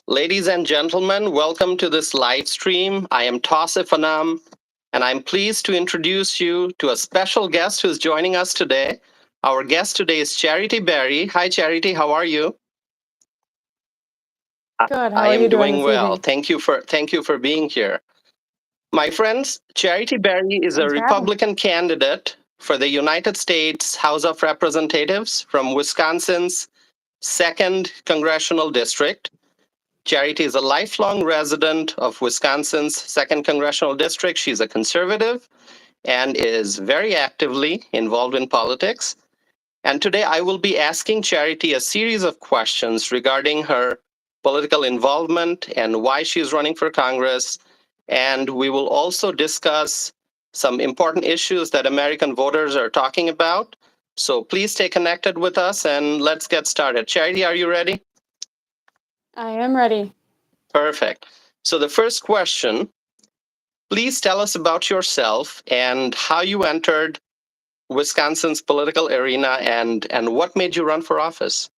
Ladies and gentlemen, welcome to this live stream. I am Tausif Anam, and I'm pleased to introduce you to a special guest who's joining us today. Our guest today is Charity Berry. Hi, Charity. How are you? Good. I How are am you doing doing this well. evening? Thank you for being here. My friends, Charity Berry is a Thanks for having me. Republican candidate for the United States House of Representatives from Wisconsin's 2nd Congressional District. Charity is a lifelong resident of Wisconsin's 2nd Congressional District. She's a conservative and is very actively involved in politics. And today I will be asking Charity a series of questions regarding her political involvement and why she is running for Congress. And we will also discuss some important issues that American voters are talking about. So please stay connected with us and let's get started. Charity, are you ready? I am ready. Perfect. So the first question, please tell us about yourself and how you entered Wisconsin's political arena and what made you run for office.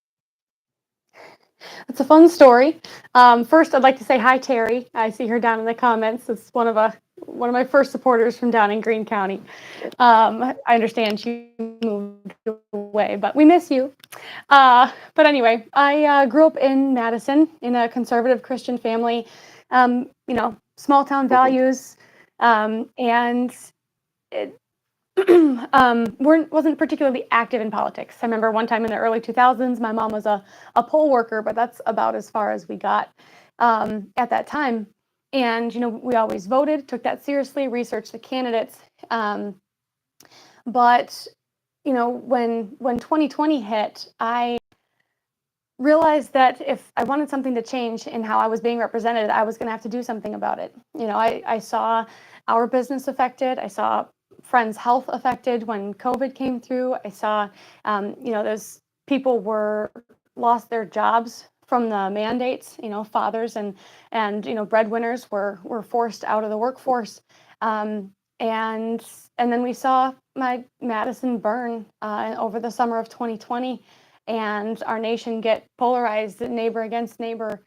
It's a fun story. First, I'd like to say hi, Terry. I see her down in the comments. It's one of my first supporters from down in Greene County. I understand she moved away, but we miss you. But anyway, I grew up in Madison in a conservative Christian family. Small town values, and it, wasn't particularly active in politics. I remember one time in the early 2000s, my mom was a poll worker, but that's about as far as we got at that time. And we always voted, took that seriously, researched the candidates. But when 2020 hit, I realized that if I wanted something to change in how I was being represented, I was going to have to do something about it. I saw our business affected. I saw friends' health affected when COVID came through. I saw, those people were lost their jobs from the mandates. Fathers and breadwinners were forced out of the workforce. And then we saw my Madison burn over the summer of 2020, and our nation get polarized, neighbor against neighbor,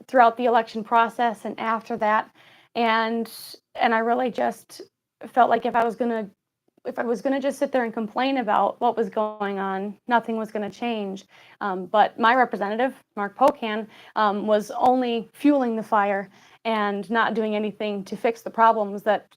throughout the election process and after that. And I really just felt like if I was gonna just sit there and complain about what was going on, nothing was gonna change. But my representative, Mark Pocan, was only fueling the fire and not doing anything to fix the problems that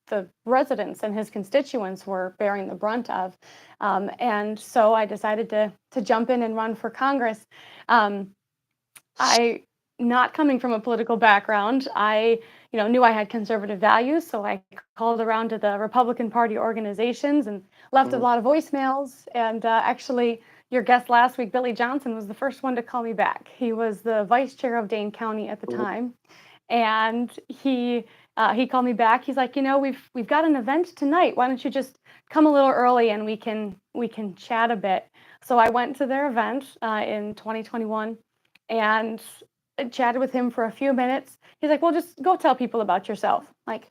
the residents and his constituents were bearing the brunt of. And so I decided to jump in and run for Congress. I, not coming from a political background, I knew I had conservative values, so I called around to the Republican Party organizations and left a lot of voicemails. And actually, your guest last week, Billy Johnson, was the first one to call me back. He was the vice chair of Dane County at the time, and he called me back. He's like, we've got an event tonight. Why don't you just come a little early and we can chat a bit. So I went to their event in 2021 and chatted with him for a few minutes. He's like, well, just go tell people about yourself. Like,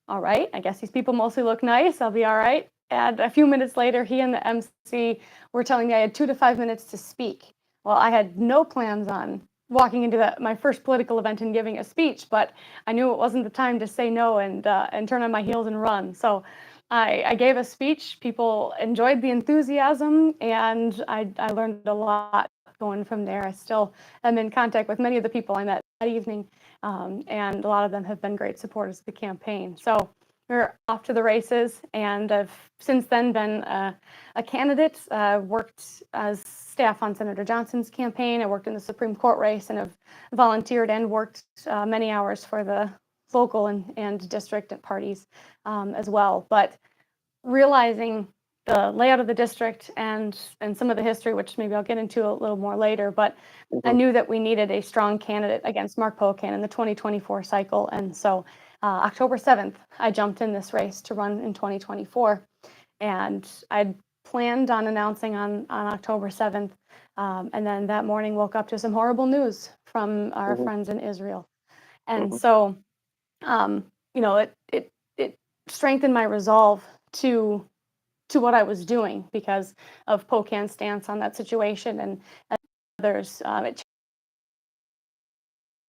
all right, I guess these people mostly look nice. I'll be all right. And a few minutes later, he and the MC were telling me I had 2 to 5 minutes to speak. Well, I had no plans on walking into my first political event and giving a speech, but I knew it wasn't the time to say no and turn on my heels and run. So I gave a speech. People enjoyed the enthusiasm, and I learned a lot going from there. I still am in contact with many of the people I met that evening, and a lot of them have been great supporters of the campaign. So we're off to the races, and I've since then been a candidate. Worked as staff on Senator Johnson's campaign. I worked in the Supreme Court race and have volunteered and worked many hours for the local and district parties as well. But realizing the layout of the district and some of the history, which maybe I'll get into a little more later, but I knew that we needed a strong candidate against Mark Pocan in the 2024 cycle. And so October 7th, I jumped in this race to run in 2024. And I'd planned on announcing on October 7th. And then that morning woke up to some horrible news from our friends in Israel. And so, it strengthened my resolve to what I was doing because of Pocan's stance on that situation and others. It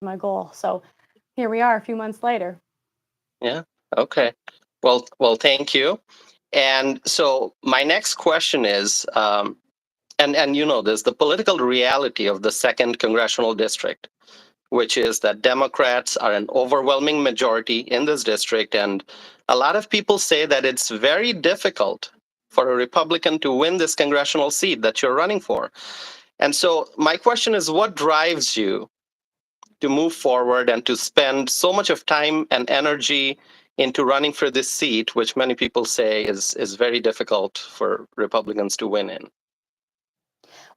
my goal. So here we are a few months later. Yeah. Okay. Well, thank you. And so my next question is, and you know this, the political reality of the second congressional district, which is that Democrats are an overwhelming majority in this district, and a lot of people say that it's very difficult for a Republican to win this congressional seat that you're running for. And so my question is, what drives you to move forward and to spend so much of time and energy into running for this seat, which many people say is very difficult for Republicans to win in?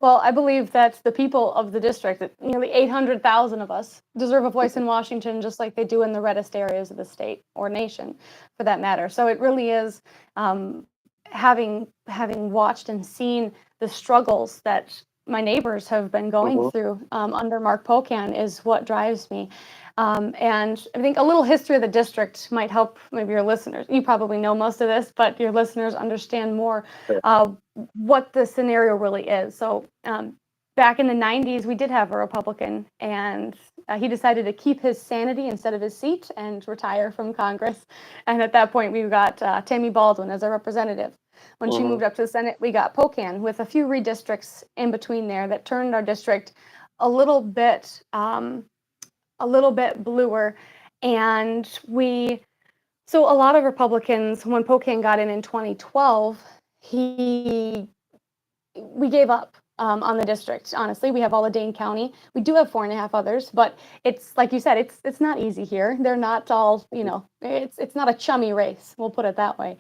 Well, I believe that the people of the district, that nearly 800,000 of us, deserve a voice in Washington just like they do in the reddest areas of the state or nation, for that matter. So it really is having watched and seen the struggles that my neighbors have been going through under Mark Pocan is what drives me. And I think a little history of the district might help maybe your listeners. You probably know most of this, but your listeners understand more what the scenario really is. So back in the 90s, we did have a Republican, and he decided to keep his sanity instead of his seat and retire from Congress. And at that point, we got Tammy Baldwin as a representative. When she moved up to the Senate, we got Pocan with a few redistricts in between there that turned our district a little bit bluer. And so a lot of Republicans, when Pocan got in 2012, we gave up on the district. Honestly, we have all of Dane County. We do have 4.5 others, but it's like you said, it's not easy here. They're not all, it's not a chummy race. We'll put it that way.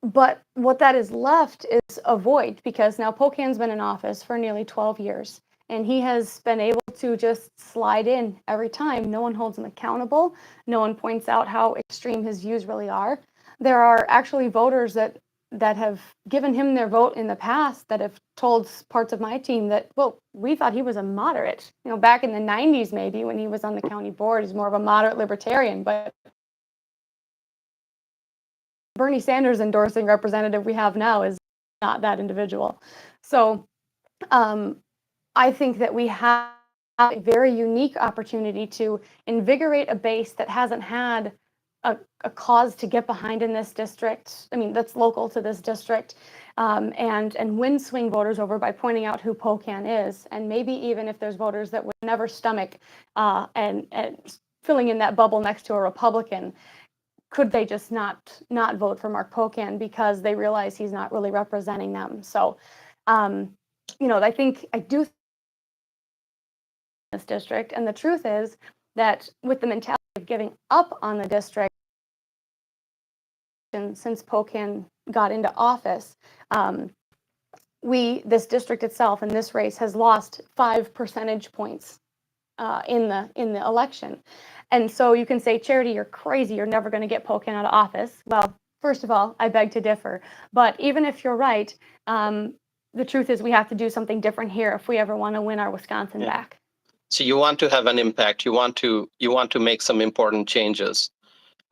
But what that is left is a void, because now Pocan's been in office for nearly 12 years, and he has been able to just slide in every time. No one holds him accountable. No one points out how extreme his views really are. There are actually voters that have given him their vote in the past that have told parts of my team that, well, we thought he was a moderate. Back in the 90s, maybe when he was on the county board, he's more of a moderate libertarian, but Bernie Sanders endorsing representative we have now is not that individual. So I think that we have a very unique opportunity to invigorate a base that hasn't had a cause to get behind in this district. I mean, that's local to this district, and win swing voters over by pointing out who Pocan is, and maybe even if there's voters that would never stomach and filling in that bubble next to a Republican, could they just not vote for Mark Pocan because they realize he's not really representing them? So, I do this district, and the truth is that with the mentality of giving up on the district since Pocan got into office, this district itself and this race has lost 5 percentage points in the election. And so you can say, Charity, you're crazy. You're never going to get Pocan out of office. Well, first of all, I beg to differ. But even if you're right, the truth is we have to do something different here if we ever want to win our Wisconsin back. So you want to have an impact. You want to make some important changes,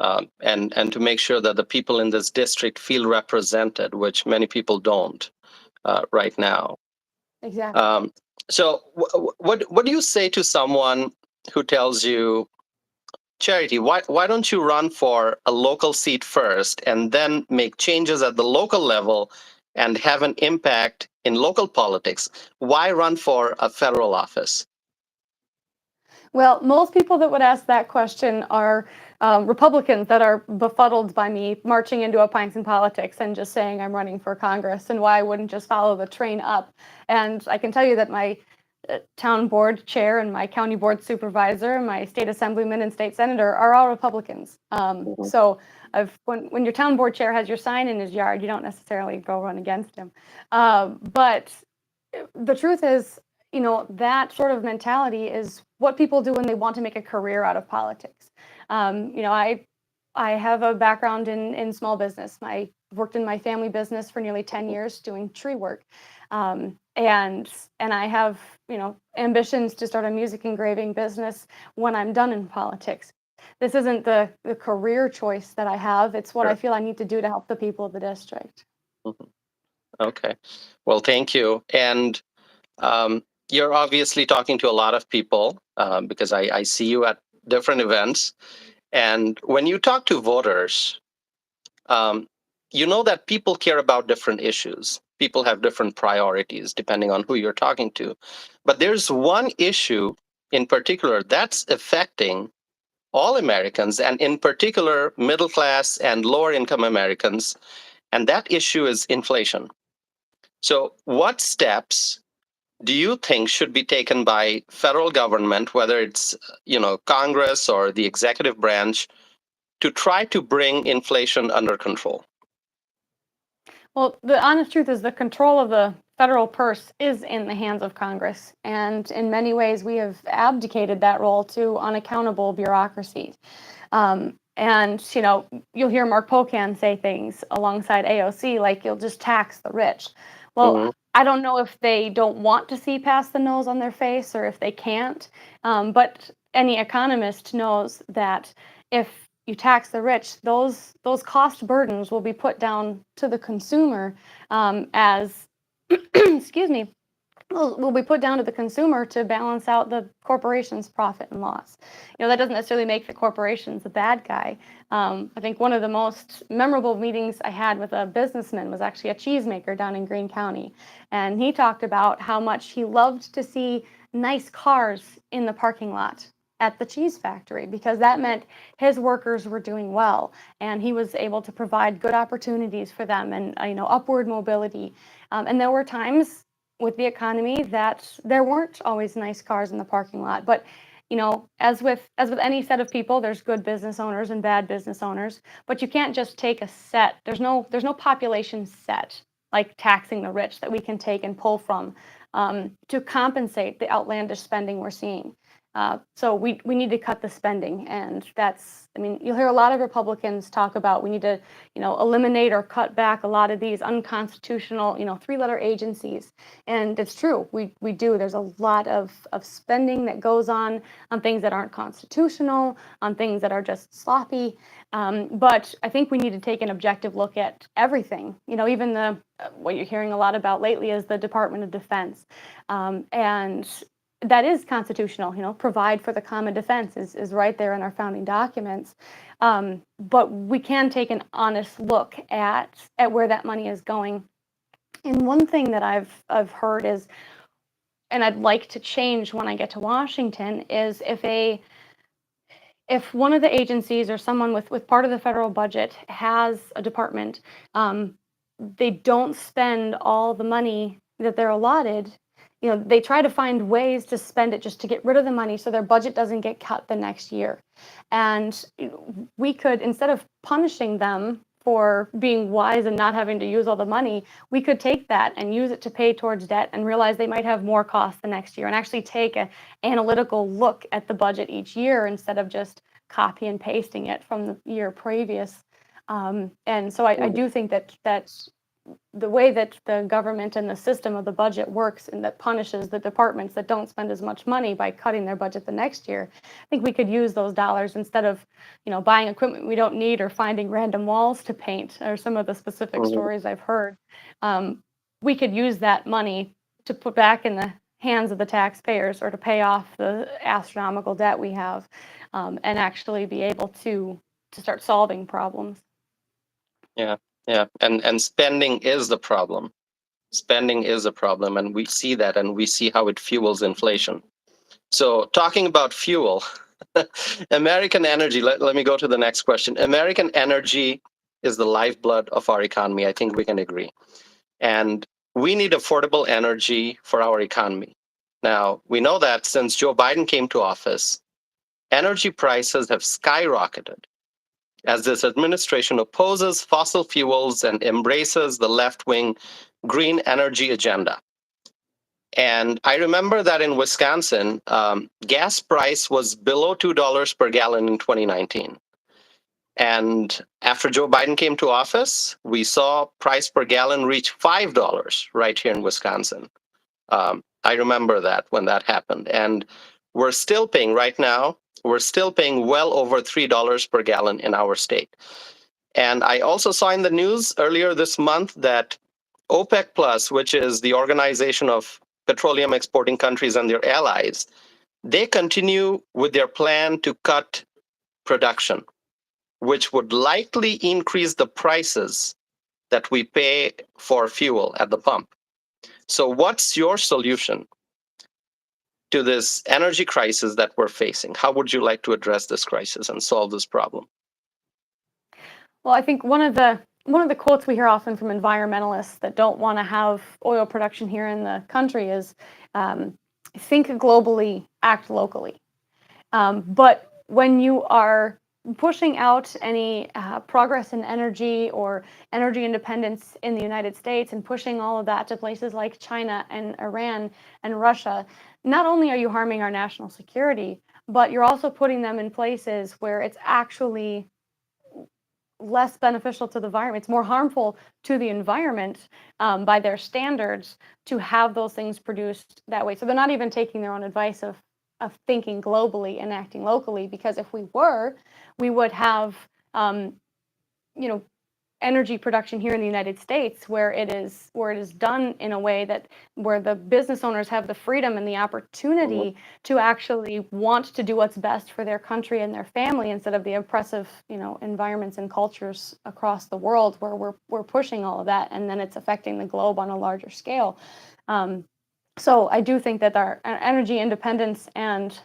and to make sure that the people in this district feel represented, which many people don't right now. Exactly. So what do you say to someone who tells you, Charity, why don't you run for a local seat first and then make changes at the local level and have an impact in local politics? Why run for a federal office? Well, most people that would ask that question are Republicans that are befuddled by me marching into Pints in Politics and just saying I'm running for Congress, and why I wouldn't just follow the train up. And I can tell you that my town board chair and my county board supervisor, my state assemblyman and state senator are all Republicans. So when your town board chair has your sign in his yard, you don't necessarily go run against him. But the truth is, that sort of mentality is what people do when they want to make a career out of politics. I have a background in small business. I worked in my family business for nearly 10 years doing tree work. And I have, ambitions to start a music engraving business when I'm done in politics. This isn't the career choice that I have. It's what I feel I need to do to help the people of the district. Okay. Well, thank you. And you're obviously talking to a lot of people because I see you at different events. And when you talk to voters, um, you know that people care about different issues. People have different priorities depending on who you're talking to. But there's one issue in particular that's affecting all Americans, and in particular, middle class and lower income Americans. And that issue is inflation. So, what steps do you think should be taken by federal government, whether it's Congress or the executive branch, to try to bring inflation under control? Well, the honest truth is the control of the federal purse is in the hands of Congress. And in many ways, we have abdicated that role to unaccountable bureaucracies. And, you'll hear Mark Pocan say things alongside AOC, like you'll just tax the rich. Well, Hmm. I don't know if they don't want to see past the nose on their face or if they can't. But any economist knows that if you tax the rich, those cost burdens will be put down to the consumer as excuse me, will be put down to the consumer to balance out the corporation's profit and loss. That doesn't necessarily make the corporations the bad guy. I think one of the most memorable meetings I had with a businessman was actually a cheesemaker down in Greene County. And he talked about how much he loved to see nice cars in the parking lot at the cheese factory because that meant his workers were doing well and he was able to provide good opportunities for them and upward mobility. And there were times with the economy that there weren't always nice cars in the parking lot. But as with any set of people, there's good business owners and bad business owners. But you can't just take a set. There's no population set like taxing the rich that we can take and pull from to compensate the outlandish spending we're seeing. So we need to cut the spending, and you'll hear a lot of Republicans talk about we need to eliminate or cut back a lot of these unconstitutional three-letter agencies, and it's true, we do. There's a lot of spending that goes on things that aren't constitutional, on things that are just sloppy, but I think we need to take an objective look at everything. Even what you're hearing a lot about lately is the Department of Defense, and that is constitutional. Provide for the common defense is right there in our founding documents. But we can take an honest look at where that money is going. And one thing that I've heard is, and I'd like to change when I get to Washington, is if one of the agencies or someone with part of the federal budget has a department, they don't spend all the money that they're allotted. They try to find ways to spend it just to get rid of the money so their budget doesn't get cut the next year. And we could, instead of punishing them for being wise and not having to use all the money, we could take that and use it to pay towards debt and realize they might have more costs the next year and actually take an analytical look at the budget each year instead of just copy and pasting it from the year previous. And so I do think that the way that the government and the system of the budget works and that punishes the departments that don't spend as much money by cutting their budget the next year, I think we could use those dollars instead of, buying equipment we don't need or finding random walls to paint or some of the specific stories I've heard. We could use that money to put back in the hands of the taxpayers or to pay off the astronomical debt we have, and actually be able to start solving problems. Yeah, yeah, and spending is the problem. Spending is a problem, and we see that, and we see how it fuels inflation. So, talking about fuel, American energy. Let me go to the next question. American energy is the lifeblood of our economy. I think we can agree, and we need affordable energy for our economy. Now, we know that since Joe Biden came to office, energy prices have skyrocketed as this administration opposes fossil fuels and embraces the left-wing green energy agenda. And I remember that in Wisconsin, gas price was below $2 per gallon in 2019. And after Joe Biden came to office, we saw price per gallon reach $5 right here in Wisconsin. I remember that when that happened. And we're still paying right now, we're still paying well over $3 per gallon in our state. And I also saw in the news earlier this month that OPEC Plus, which is the Organization of petroleum exporting countries and their allies, they continue with their plan to cut production, which would likely increase the prices that we pay for fuel at the pump. So what's your solution to this energy crisis that we're facing? How would you like to address this crisis and solve this problem? Well, I think one of the quotes we hear often from environmentalists that don't want to have oil production here in the country is think globally, act locally. But when you are pushing out any progress in energy or energy independence in the United States and pushing all of that to places like China and Iran and Russia, not only are you harming our national security, but you're also putting them in places where it's actually less beneficial to the environment. It's more harmful to the environment by their standards to have those things produced that way. So they're not even taking their own advice of thinking globally and acting locally, because if we were, we would have you know energy production here in the United States where it is done in a way that where the business owners have the freedom and the opportunity to actually want to do what's best for their country and their family, instead of the oppressive environments and cultures across the world where we're pushing all of that, and then it's affecting the globe on a larger scale. So I do think that our energy independence and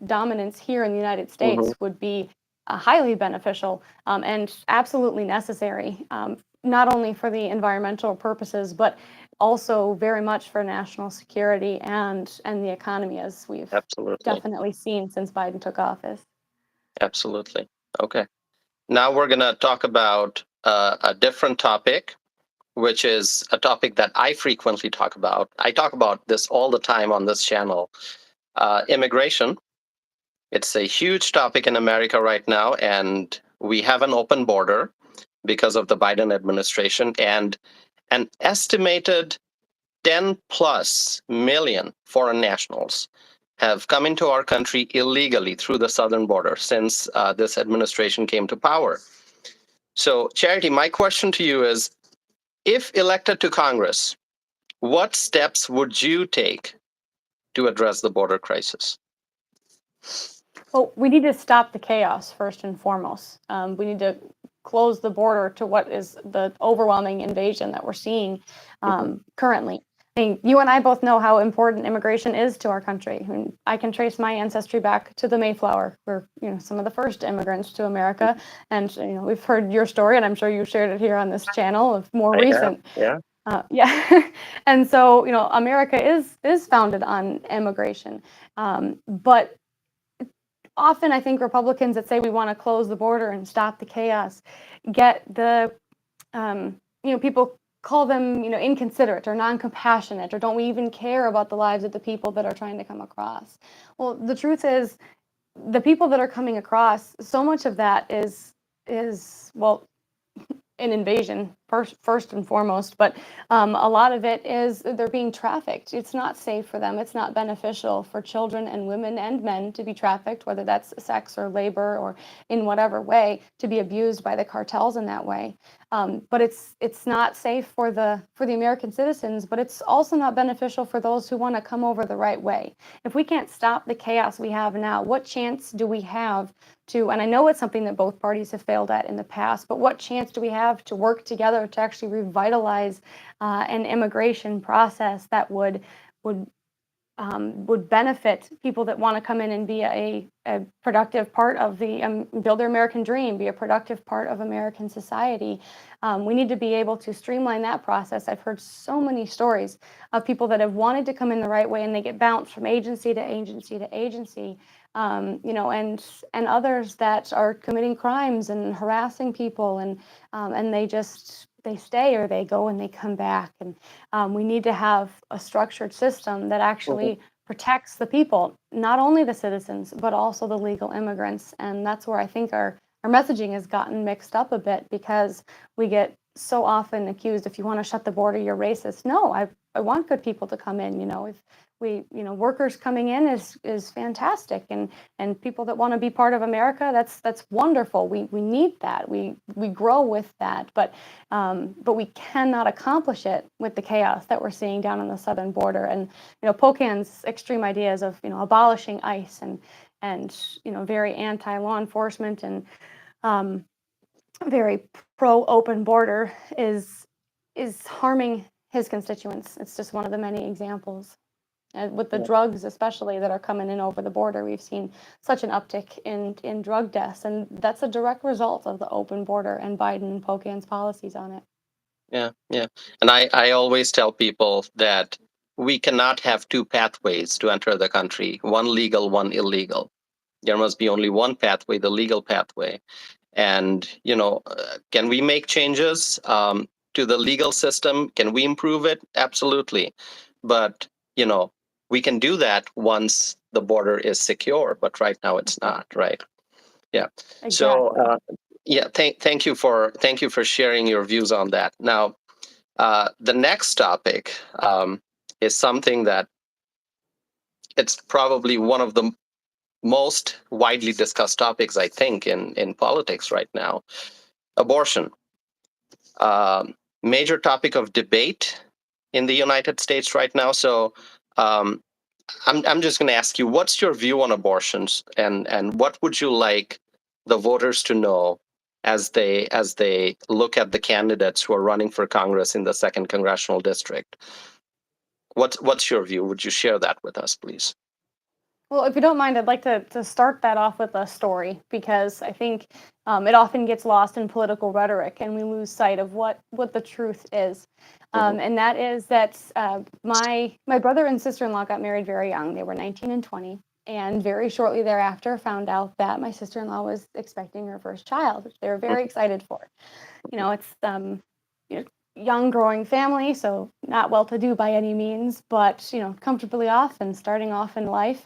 dominance here in the United States would be highly beneficial and absolutely necessary, not only for the environmental purposes, but also very much for national security and the economy, as we've definitely seen since Biden took office. Absolutely. Okay. Now we're going to talk about a different topic, which is a topic that I frequently talk about. I talk about this all the time on this channel. Immigration. It's a huge topic in America right now, and we have an open border because of the Biden administration, and an estimated 10 plus million foreign nationals have come into our country illegally through the southern border since this administration came to power. So, Charity, my question to you is, if elected to Congress, what steps would you take to address the border crisis? Well, we need to stop the chaos first and foremost. We need to close the border to what is the overwhelming invasion that we're seeing currently. I mean, you and I both know how important immigration is to our country. I mean, I can trace my ancestry back to the Mayflower. We're, some of the first immigrants to America, and we've heard your story, and I'm sure you shared it here on this channel of more recent. Yeah. Yeah, and so America is founded on immigration, but often I think Republicans that say we want to close the border and stop the chaos get the people call them inconsiderate or non-compassionate, or don't we even care about the lives of the people that are trying to come across. Well, the truth is, the people that are coming across, so much of that is well, an invasion first and foremost, but a lot of it is they're being trafficked. It's not safe for them. It's not beneficial for children and women and men to be trafficked, whether that's sex or labor or in whatever way, to be abused by the cartels in that way. But it's not safe for the American citizens, but it's also not beneficial for those who want to come over the right way. If we can't stop the chaos we have now, what chance do we have to, and I know it's something that both parties have failed at in the past, but what chance do we have to work together to actually revitalize an immigration process that would benefit people that want to come in and be a productive part of the build their American dream, be a productive part of American society. We need to be able to streamline that process. I've heard so many stories of people that have wanted to come in the right way, and they get bounced from agency to agency to agency. And others that are committing crimes and harassing people, and they stay or they go and they come back. And we need to have a structured system that actually protects the people, not only the citizens, but also the legal immigrants. And that's where I think our messaging has gotten mixed up a bit, because we get so often accused, if you want to shut the border, you're racist. No, I want good people to come in. If workers coming in is fantastic, and people that want to be part of America, that's wonderful. We need that. We grow with that, but we cannot accomplish it with the chaos that we're seeing down on the southern border. And Pocan's extreme ideas of abolishing ICE and very anti-law enforcement and very pro-open border is harming his constituents. It's just one of the many examples. And with the drugs, especially that are coming in over the border, we've seen such an uptick in drug deaths, and that's a direct result of the open border and Biden and Pocan's policies on it. Yeah. And I always tell people that we cannot have two pathways to enter the country, one legal, one illegal. There must be only one pathway, the legal pathway. And, can we make changes to the legal system? Can we improve it? Absolutely. But, we can do that once the border is secure, but right now it's not, right? Yeah. Exactly. So, thank you for sharing your views on that. Now, the next topic is something that it's probably one of the most widely discussed topics, I think, in politics right now: abortion. Major topic of debate in the United States right now. So I'm just going to ask you, what's your view on abortions, and what would you like the voters to know as they look at the candidates who are running for Congress in the 2nd Congressional District? What's your view? Would you share that with us, please? Well, if you don't mind, I'd like to start that off with a story, because I think it often gets lost in political rhetoric and we lose sight of what the truth is. And that is that my brother and sister-in-law got married very young. They were 19 and 20. And very shortly thereafter found out that my sister-in-law was expecting her first child, which they were very excited for. It's young growing family, so not well-to-do by any means, but comfortably off and starting off in life.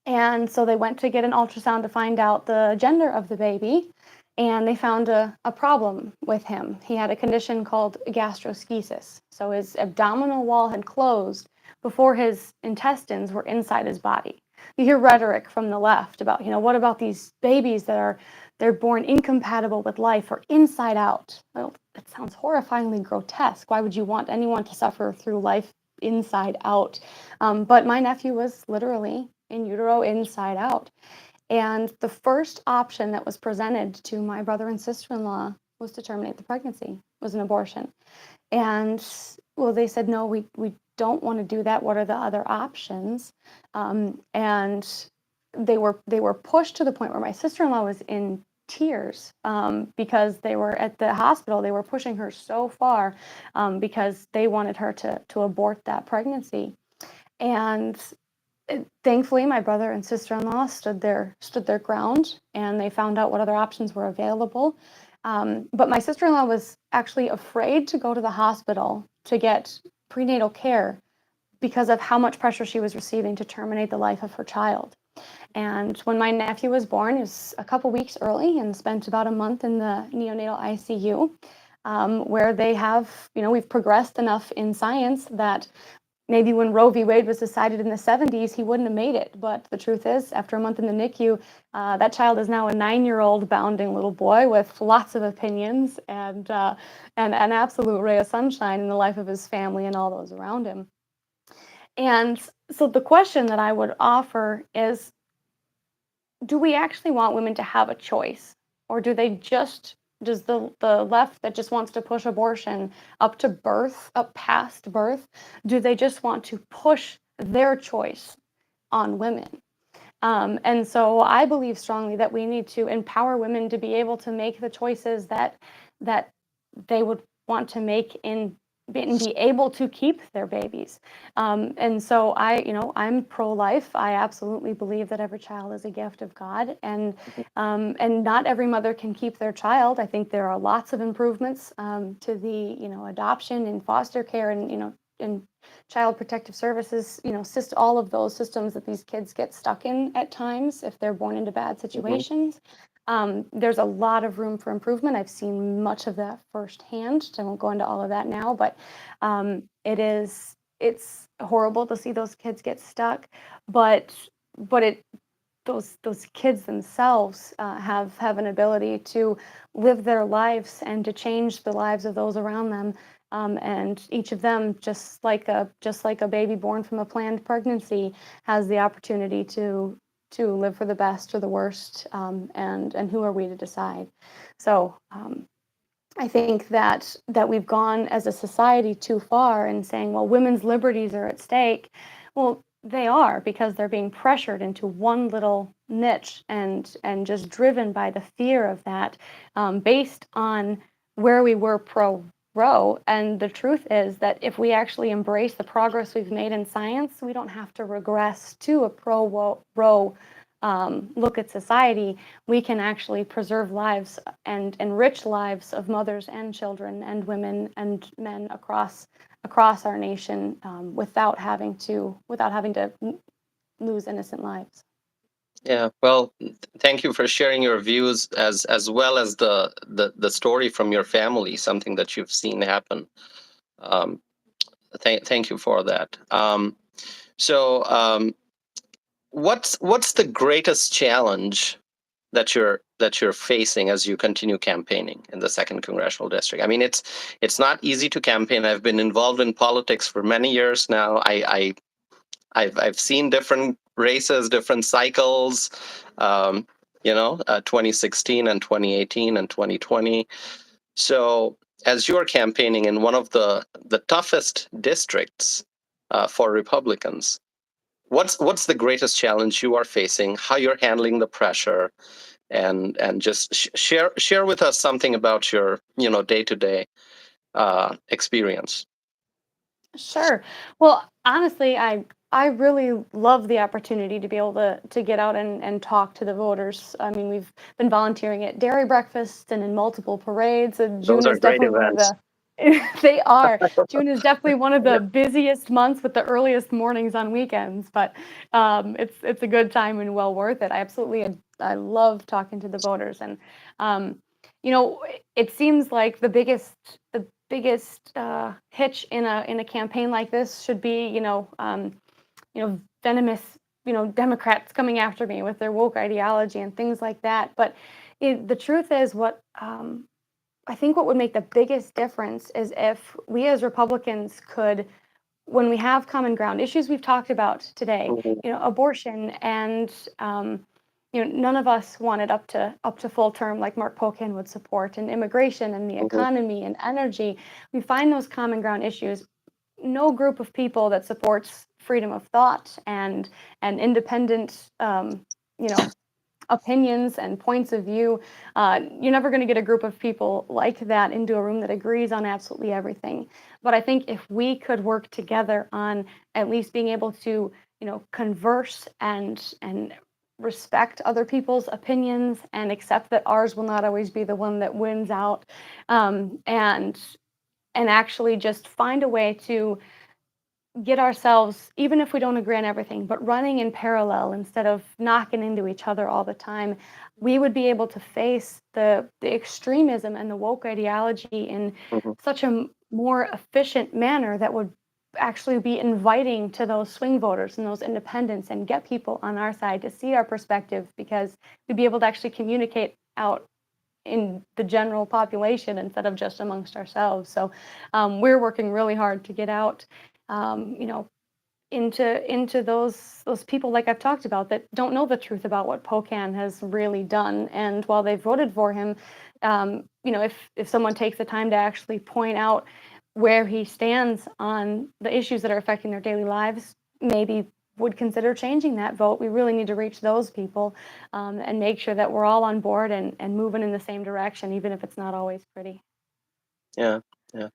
And so they went to get an ultrasound to find out the gender of the baby, and they found a problem with him. He had a condition called gastroschisis. So his abdominal wall had closed before his intestines were inside his body. You hear rhetoric from the left about, what about these babies that they're born incompatible with life or inside out? Well, it sounds horrifyingly grotesque. Why would you want anyone to suffer through life inside out? But my nephew was literally in utero inside out. And the first option that was presented to my brother and sister-in-law was to terminate the pregnancy, was an abortion. And well, they said, no, we don't want to do that. What are the other options? And they were pushed to the point where my sister-in-law was in tears because they were at the hospital. They were pushing her so far because they wanted her to abort that pregnancy. And thankfully, my brother and sister-in-law stood their ground, and they found out what other options were available. But my sister-in-law was actually afraid to go to the hospital to get prenatal care because of how much pressure she was receiving to terminate the life of her child. And when my nephew was born, he was a couple weeks early and spent about a month in the neonatal ICU, where they have, we've progressed enough in science that maybe when Roe v. Wade was decided in the 70s, he wouldn't have made it. But the truth is, after a month in the NICU, that child is now a 9-year-old bounding little boy with lots of opinions and an absolute ray of sunshine in the life of his family and all those around him. And so the question that I would offer is, do we actually want women to have a choice? Or does the left that just wants to push abortion up to birth, up past birth, do they just want to push their choice on women? And so I believe strongly that we need to empower women to be able to make the choices that they would want to make and be able to keep their babies. And so I'm pro-life. I absolutely believe that every child is a gift of God, and not every mother can keep their child. I think there are lots of improvements to the adoption and foster care and child protective services, all of those systems that these kids get stuck in at times if they're born into bad situations. There's a lot of room for improvement. I've seen much of that firsthand. I won't go into all of that now, but it's horrible to see those kids get stuck. But it those kids themselves have an ability to live their lives and to change the lives of those around them. And each of them, just like a baby born from a planned pregnancy, has the opportunity to live for the best or the worst. And who are we to decide? So I think that we've gone as a society too far in saying, well, women's liberties are at stake. Well, they are, because they're being pressured into one little niche and just driven by the fear of that, based on where we were pro Roe. And the truth is that if we actually embrace the progress we've made in science, we don't have to regress to a pro Roe look at society. We can actually preserve lives and enrich lives of mothers and children and women and men across our nation, without having to lose innocent lives. Yeah, well, thank you for sharing your views as well as the story from your family, something that you've seen happen. Um, thank you for that. So, what's the greatest challenge that you're facing as you continue campaigning in the second congressional district? I mean, it's not easy to campaign. I've been involved in politics for many years now. I've seen different races, different cycles. 2016 and 2018 and 2020. So as you're campaigning in one of the toughest districts for Republicans, what's the greatest challenge you are facing? How you're handling the pressure, and just share with us something about your day-to-day experience. Sure. Well, honestly, I really love the opportunity to be able to get out and talk to the voters. I mean, we've been volunteering at dairy breakfasts and in multiple parades, and Those June are is great definitely one of events. the they are. June is definitely one of the busiest months with the earliest mornings on weekends, but it's a good time and well worth it. I love talking to the voters, and um, it seems like the biggest hitch in a campaign like this should be, venomous, Democrats coming after me with their woke ideology and things like that. But the truth is, I think what would make the biggest difference is if we as Republicans could, when we have common ground issues we've talked about today, Mhm, abortion and none of us want it up to full term like Mark Pocan would support, and immigration and the mhm, economy and energy. We find those common ground issues. No group of people that supports freedom of thought and independent, you know, opinions and points of view. You're never going to get a group of people like that into a room that agrees on absolutely everything. But I think if we could work together on at least being able to, converse and respect other people's opinions and accept that ours will not always be the one that wins out, and actually just find a way to get ourselves, even if we don't agree on everything, but running in parallel instead of knocking into each other all the time, we would be able to face the extremism and the woke ideology in mhm. such a more efficient manner that would actually be inviting to those swing voters and those independents and get people on our side to see our perspective, because we'd be able to actually communicate out in the general population instead of just amongst ourselves. So we're working really hard to get out, um, you know, into those people like I've talked about that don't know the truth about what Pocan has really done. And while they voted for him, if someone takes the time to actually point out where he stands on the issues that are affecting their daily lives, maybe would consider changing that vote. We really need to reach those people, and make sure that we're all on board and moving in the same direction, even if it's not always pretty. Yeah, yeah.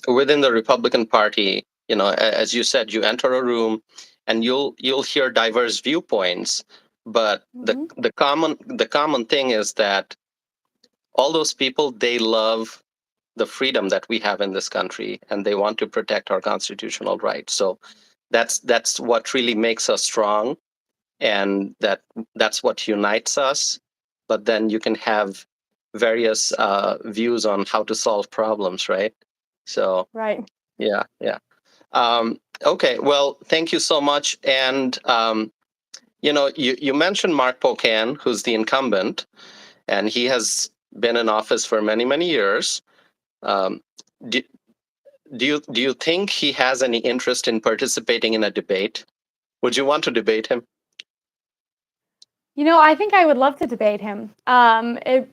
Within the Republican Party, as you said, you enter a room, and you'll hear diverse viewpoints, but the Hmm. the common the common thing is that all those people, they love the freedom that we have in this country, and they want to protect our constitutional rights. So that's what really makes us strong, and that's what unites us. but then you can have various views on how to solve problems, right? So Right. yeah, yeah. Okay, well, thank you so much. And you mentioned Mark Pocan, who's the incumbent, and he has been in office for many, many years. Um, do, do you think he has any interest in participating in a debate? Would you want to debate him? I think I would love to debate him. It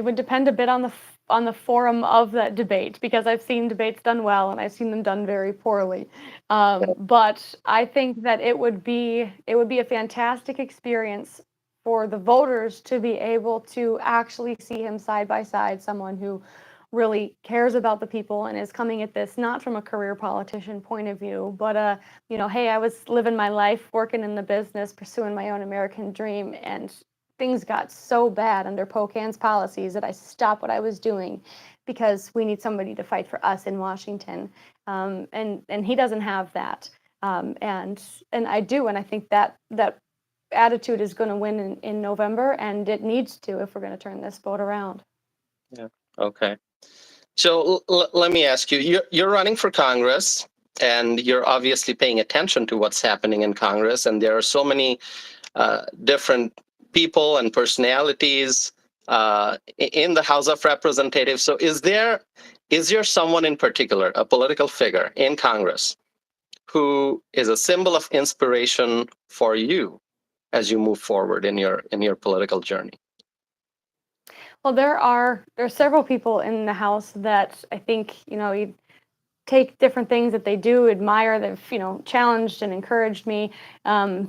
would depend a bit on on the forum of that debate, because I've seen debates done well and I've seen them done very poorly. But I think that it would be a fantastic experience for the voters to be able to actually see him side by side, someone who really cares about the people and is coming at this not from a career politician point of view, but hey, I was living my life, working in the business, pursuing my own American dream, and things got so bad under Pocan's policies that I stopped what I was doing because we need somebody to fight for us in Washington. And he doesn't have that. And I do, and I think that attitude is going to win in November, and it needs to if we're going to turn this boat around. Yeah. Okay. So let me ask you, you're running for Congress, and you're obviously paying attention to what's happening in Congress, and there are so many different people and personalities in the House of Representatives. So is there someone in particular, a political figure in Congress, who is a symbol of inspiration for you as you move forward in your political journey? Well, there are several people in the House that I think you take different things that they do, admire. They've challenged and encouraged me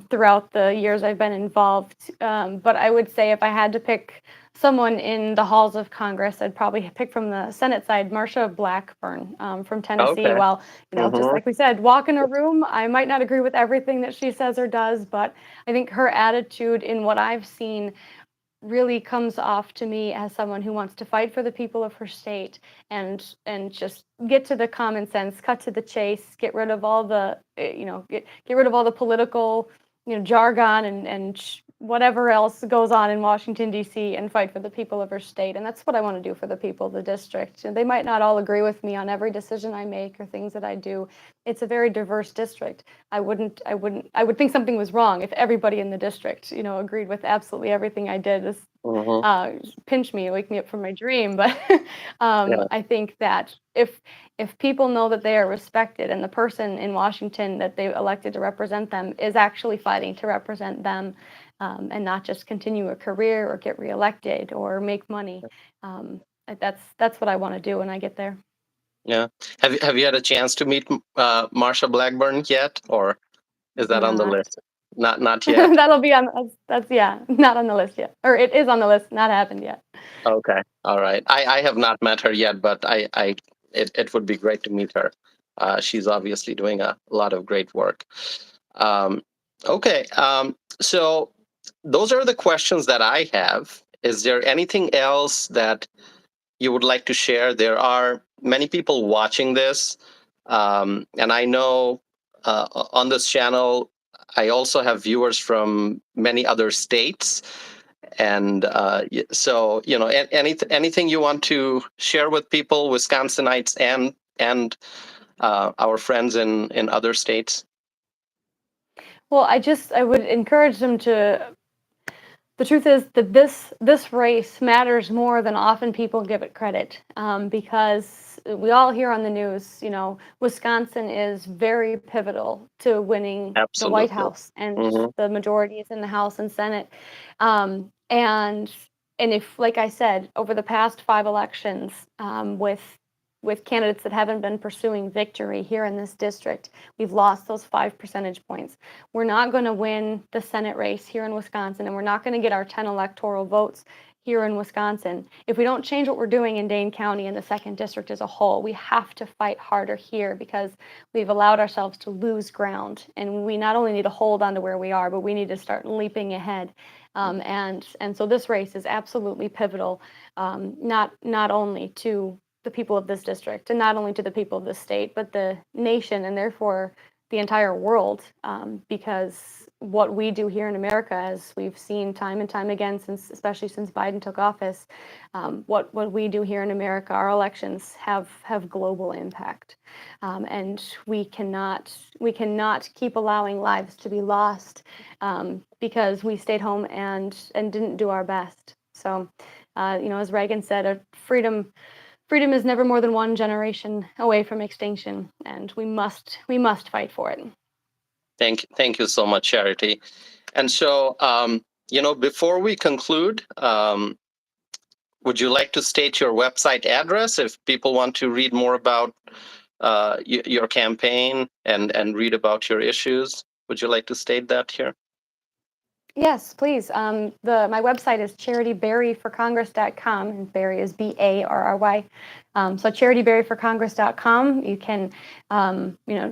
throughout the years I've been involved. But I would say if I had to pick someone in the halls of Congress, I'd probably pick from the Senate side, Marsha Blackburn from Tennessee. Okay. Well, just Mm-hmm. like we said, walk in a room, I might not agree with everything that she says or does, but I think her attitude in what I've seen really comes off to me as someone who wants to fight for the people of her state, and just get to the common sense, cut to the chase, get rid of all the get rid of all the political jargon and whatever else goes on in Washington D.C., and fight for the people of her state. And that's what I want to do for the people of the district. And they might not all agree with me on every decision I make or things that I do. It's a very diverse district. I would think something was wrong if everybody in the district agreed with absolutely everything I did. This Mm-hmm. pinch me, wake me up from my dream. But Yeah. I think that if people know that they are respected, and the person in Washington that they elected to represent them is actually fighting to represent them, and not just continue a career or get reelected or make money, that's what I want to do when I get there. Yeah. Have you had a chance to meet Marsha Blackburn yet, or is that on the Not. list? Not yet. That'll be on. That's yeah, not on the list yet, or it is on the list, not happened yet. Okay. All right. I have not met her yet, but it would be great to meet her. She's obviously doing a lot of great work. Um, okay. So those are the questions that I have. Is there anything else that you would like to share? There are many people watching this, and I know on this channel, I also have viewers from many other states. And so, anything you want to share with people, Wisconsinites and our friends in other states? Well, I would encourage them to. The truth is that this race matters more than often people give it credit, because we all hear on the news, Wisconsin is very pivotal to winning the White Absolutely. House and Hmm. the majorities in the House and Senate. And if, like I said, over the past 5 elections, with candidates that haven't been pursuing victory here in this district, we've lost those 5 percentage points. We're not going to win the Senate race here in Wisconsin, and we're not going to get our 10 electoral votes here in Wisconsin if we don't change what we're doing in Dane County and the second district as a whole. We have to fight harder here because we've allowed ourselves to lose ground, and we not only need to hold on to where we are, but we need to start leaping ahead. And so this race is absolutely pivotal, not only to the people of this district, and not only to the people of the state, but the nation, and therefore the entire world, because what we do here in America, as we've seen time and time again, especially since Biden took office, what we do here in America, our elections have global impact, and we cannot keep allowing lives to be lost because we stayed home and didn't do our best. So, as Reagan said, freedom is never more than one generation away from extinction, and we must fight for it. Thank you so much, Charity. And so, before we conclude, would you like to state your website address if people want to read more about your campaign and read about your issues? Would you like to state that here? Yes, please. My website is charityberryforcongress.com, and Berry is Barry. So charityberryforcongress.com. You can,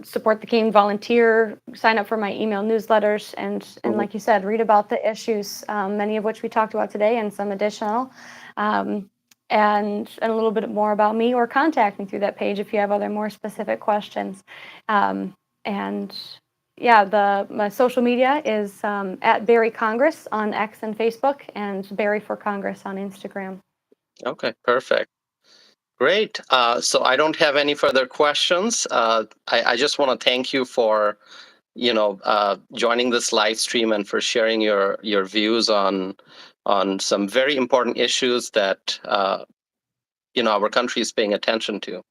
support the campaign, volunteer, sign up for my email newsletters, and like you said, read about the issues, many of which we talked about today, and some additional, and a little bit more about me, or contact me through that page if you have other more specific questions. And yeah, my social media is at Berry Congress on X and Facebook, and Berry for Congress on Instagram. Okay, perfect. Great. So I don't have any further questions. I just want to thank you for, joining this live stream and for sharing your views on some very important issues that our country is paying attention to,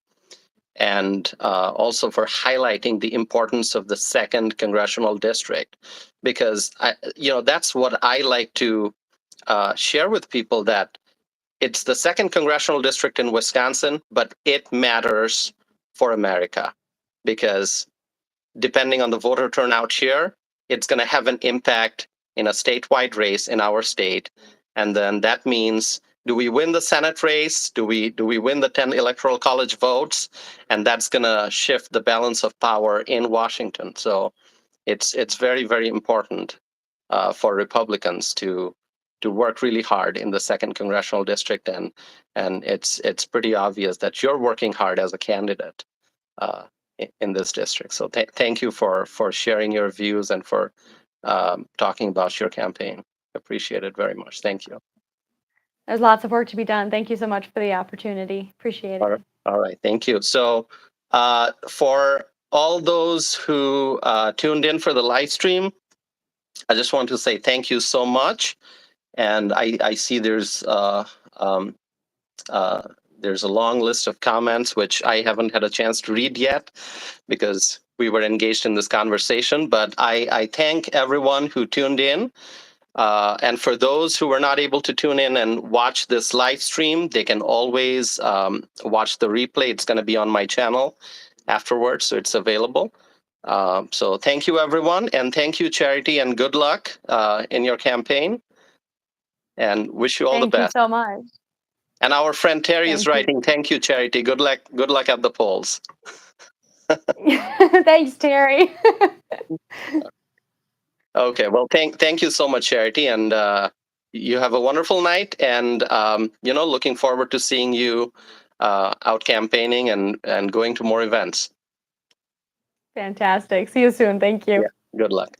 and also for highlighting the importance of the 2nd Congressional District, because that's what I like to share with people, that it's the 2nd Congressional District in Wisconsin, but it matters for America, because depending on the voter turnout here, it's going to have an impact in a statewide race in our state. And then that means, do we win the Senate race? Do we win the 10 Electoral College votes? And that's going to shift the balance of power in Washington. So it's very, very important for Republicans to work really hard in the 2nd Congressional District, and it's pretty obvious that you're working hard as a candidate in this district. So thank you for sharing your views and for talking about your campaign. Appreciate it very much. Thank you. There's lots of work to be done. Thank you so much for the opportunity. Appreciate it. All right. Thank you. So for all those who tuned in for the live stream, I just want to say thank you so much. And I see there's a long list of comments, which I haven't had a chance to read yet because we were engaged in this conversation. But I thank everyone who tuned in. And for those who were not able to tune in and watch this live stream, they can always watch the replay. It's going to be on my channel afterwards, so it's available. So thank you, everyone. And thank you, Charity, and good luck in your campaign. And wish you all the best. Thank you so much. And our friend Terry is writing, thank you, Charity. Good luck at the polls. Thanks, Terry. Okay, well, thank you so much, Charity. And you have a wonderful night. And, looking forward to seeing you out campaigning and going to more events. Fantastic. See you soon. Thank you. Yeah, good luck.